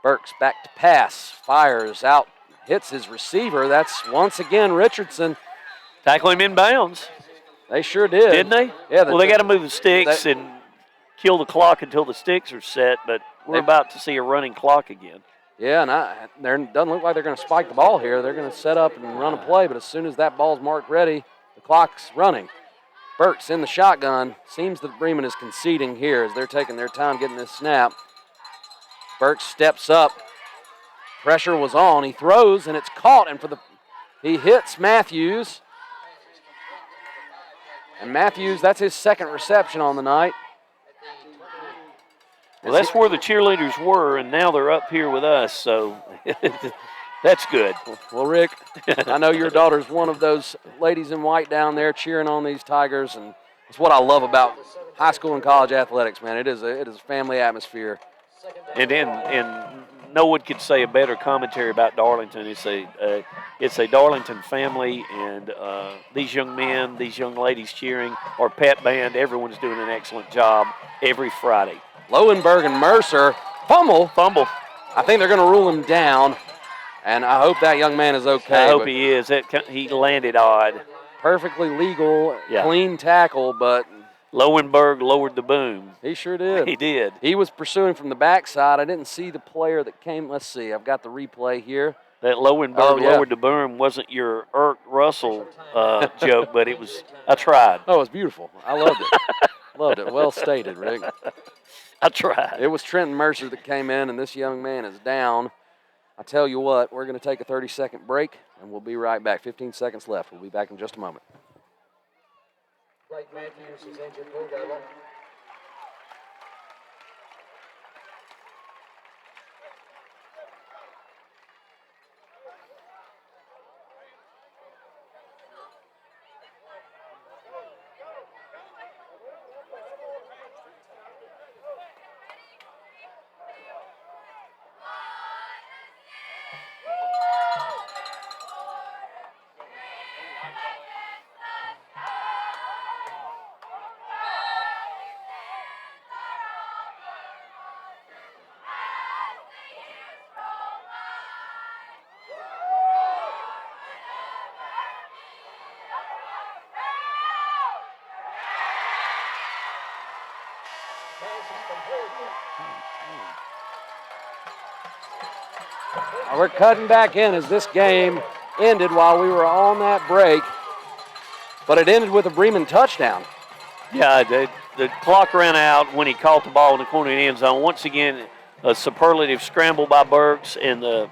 Burks back to pass, fires out, hits his receiver. That's once again Richardson. Tackle him in bounds. They sure did. Didn't they? Yeah. Well, they got to move the sticks and kill the clock until the sticks are set, but we're about to see a running clock again. Yeah, and it doesn't look like they're going to spike the ball here. They're going to set up and run a play, but as soon as that ball's marked ready, the clock's running. Burks in the shotgun. Seems that Bremen is conceding here as they're taking their time getting this snap. Burks steps up. Pressure was on. He throws, and it's caught, and he hits Matthews. And Matthews, that's his second reception on the night. Well, that's where the cheerleaders were, and now they're up here with us, so that's good. Well, Rick, I know your daughter's one of those ladies in white down there cheering on these Tigers, and it's what I love about high school and college athletics, man. It is a family atmosphere. And no one could say a better commentary about Darlington. It's a Darlington family, and these young men, these young ladies cheering, our pep band, everyone's doing an excellent job every Friday. Lowenberg and Mercer fumble. I think they're going to rule him down, and I hope that young man is okay. I hope he is. He landed odd. Perfectly legal, clean tackle, but Lowenberg lowered the boom. He sure did. He did. He was pursuing from the backside. I didn't see the player that came. Let's see. I've got the replay here. That Lowenberg lowered the boom wasn't your Irk Russell joke, but I tried. Oh, it was beautiful. I loved it. Loved it. Well stated, Rick. I tried. It was Trenton Mercer that came in, and this young man is down. I tell you what, we're going to take a 30-second break, and we'll be right back. 15 seconds left. We'll be back in just a moment. Blake Matthews is injured. We'll go. We're cutting back in as this game ended while we were on that break, but it ended with a Bremen touchdown. Yeah, the clock ran out when he caught the ball in the corner of the end zone. Once again, a superlative scramble by Burks, and the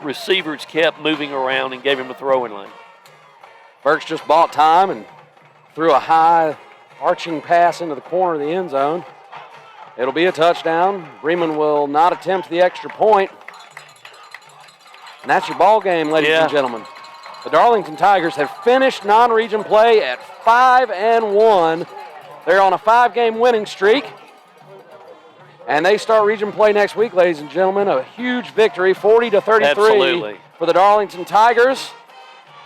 receivers kept moving around and gave him a throwing lane. Burks just bought time and threw a high arching pass into the corner of the end zone. It'll be a touchdown. Bremen will not attempt the extra point. And that's your ball game, ladies and gentlemen. The Darlington Tigers have finished non-region play at 5-1. They're on a 5-game winning streak. And they start region play next week, ladies and gentlemen. A huge victory, 40-33 Absolutely. for the Darlington Tigers.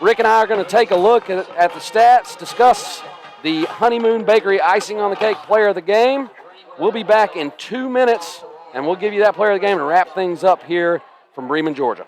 Rick and I are going to take a look at the stats, discuss the Honeymoon Bakery icing on the cake player of the game. We'll be back in 2 minutes, and we'll give you that player of the game and wrap things up here from Bremen, Georgia.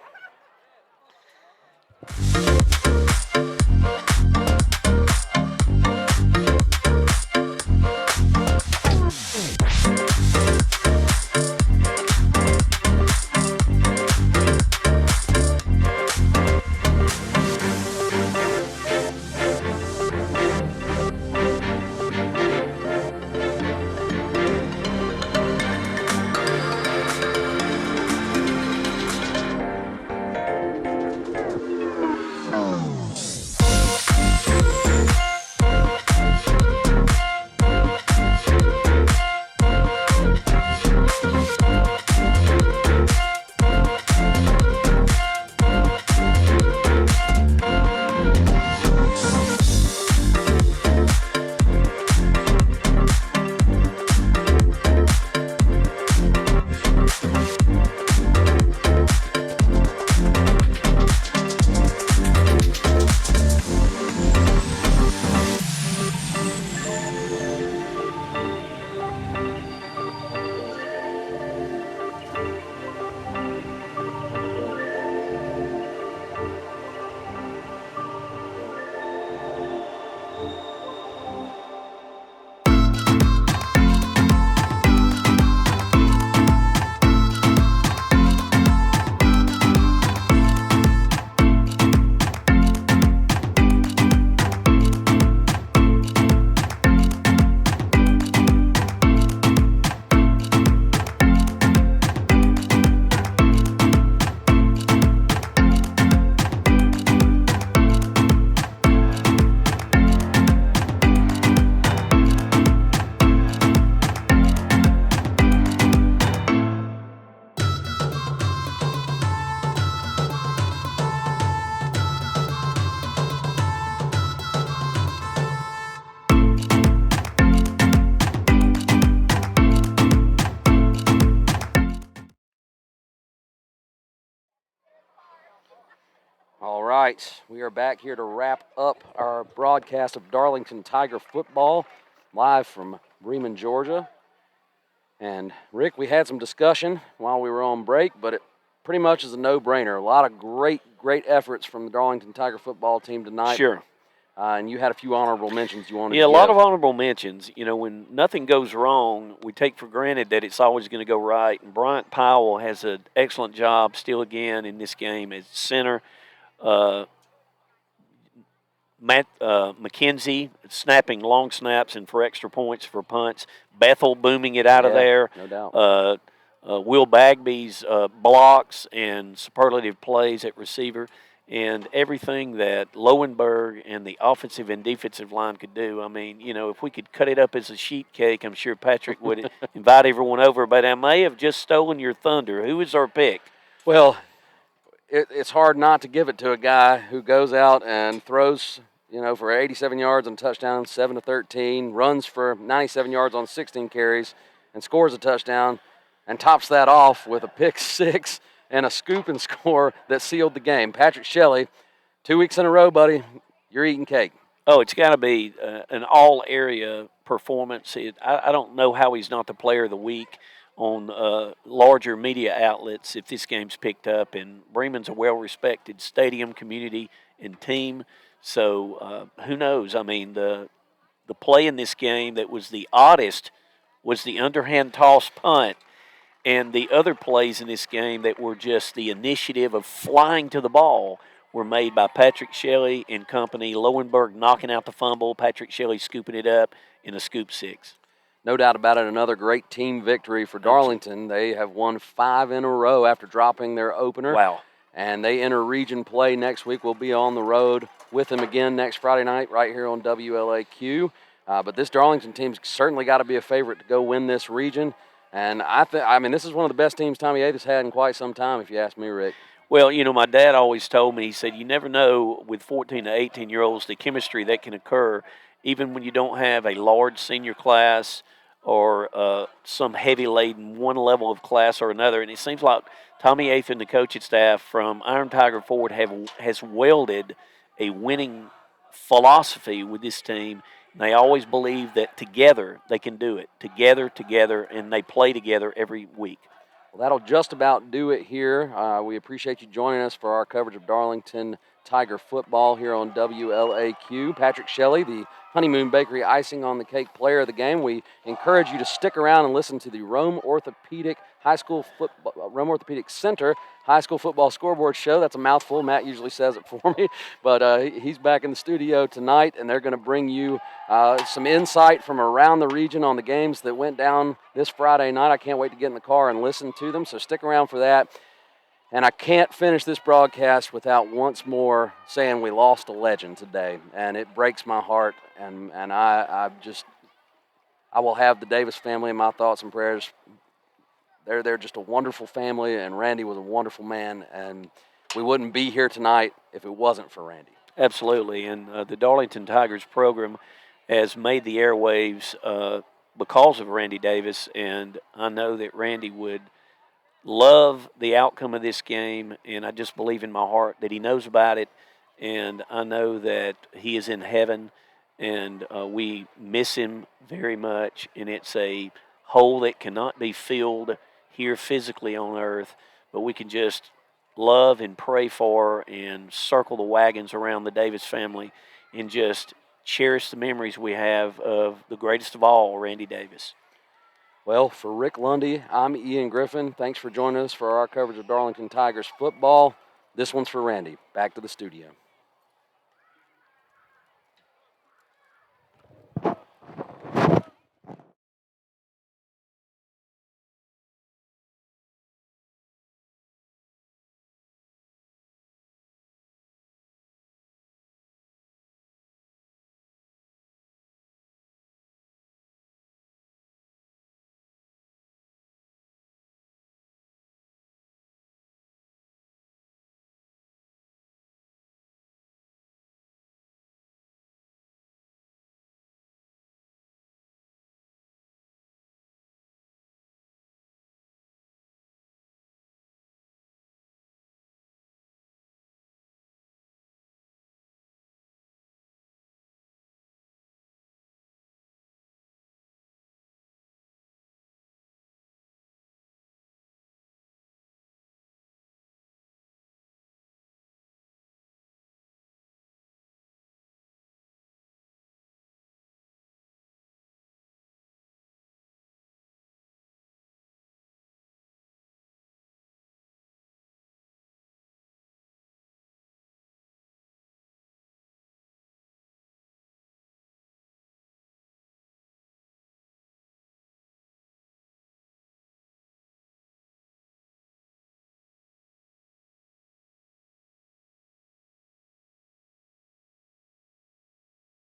All right, we are back here to wrap up our broadcast of Darlington Tiger football, live from Bremen, Georgia. And Rick, we had some discussion while we were on break, but it pretty much is a no-brainer. A lot of great efforts from the Darlington Tiger football team tonight. Sure. And you had a few honorable mentions you wanted to Yeah, a give. lot of honorable mentions. You know, when nothing goes wrong, we take for granted that it's always going to go right. And Bryant Powell has an excellent job still again in this game as center. Matt McKenzie snapping long snaps and for extra points for punts. Bethel booming it out of there. No doubt. Will Bagby's blocks and superlative plays at receiver. And everything that Lowenberg and the offensive and defensive line could do. I mean, you know, if we could cut it up as a sheet cake, I'm sure Patrick would invite everyone over. But I may have just stolen your thunder. Who is our pick? Well, it's hard not to give it to a guy who goes out and throws, for 87 yards and a touchdown, 7-13, runs for 97 yards on 16 carries, and scores a touchdown, and tops that off with a pick six and a scoop and score that sealed the game. Patrick Shelley, 2 weeks in a row, buddy, you're eating cake. Oh, it's got to be an all-area performance. I don't know how he's not the player of the week on larger media outlets if this game's picked up. And Bremen's a well-respected stadium, community, and team. So who knows? I mean, the play in this game that was the oddest was the underhand toss punt. And the other plays in this game that were just the initiative of flying to the ball were made by Patrick Shelley and company. Lowenberg knocking out the fumble, Patrick Shelley scooping it up in a scoop six. No doubt about it, another great team victory for Darlington. They have won 5 in a row after dropping their opener. Wow. And they enter region play next week. We'll be on the road with them again next Friday night right here on WLAQ. But this Darlington team's certainly got to be a favorite to go win this region. And I mean, this is one of the best teams Tommy Yates had in quite some time, if you ask me, Rick. Well, my dad always told me, he said, you never know with 14 to 18-year-olds the chemistry that can occur, even when you don't have a large senior class, or some heavy-laden one level of class or another. And it seems like Tommy Eighth and the coaching staff from Iron Tiger Ford has welded a winning philosophy with this team. And they always believe that together they can do it. Together, and they play together every week. Well, that'll just about do it here. We appreciate you joining us for our coverage of Darlington Tiger football here on WLAQ. Patrick Shelley, the Honeymoon Bakery icing on the cake player of the game. We encourage you to stick around and listen to the Rome Orthopedic Center High School Football Scoreboard Show. That's a mouthful. Matt usually says it for me, but he's back in the studio tonight, and they're going to bring you some insight from around the region on the games that went down this Friday night. I can't wait to get in the car and listen to them, so stick around for that. And I can't finish this broadcast without once more saying we lost a legend today, and it breaks my heart. And I will have the Davis family in my thoughts and prayers. They're just a wonderful family, and Randy was a wonderful man, and we wouldn't be here tonight if it wasn't for Randy. Absolutely, and the Darlington Tigers program has made the airwaves because of Randy Davis, and I know that Randy would love the outcome of this game, and I just believe in my heart that he knows about it, and I know that he is in heaven, and we miss him very much, and it's a hole that cannot be filled here physically on earth, but we can just love and pray for and circle the wagons around the Davis family and just cherish the memories we have of the greatest of all, Randy Davis. Well, for Rick Lundy, I'm Ian Griffin. Thanks for joining us for our coverage of Darlington Tigers football. This one's for Randy. Back to the studio.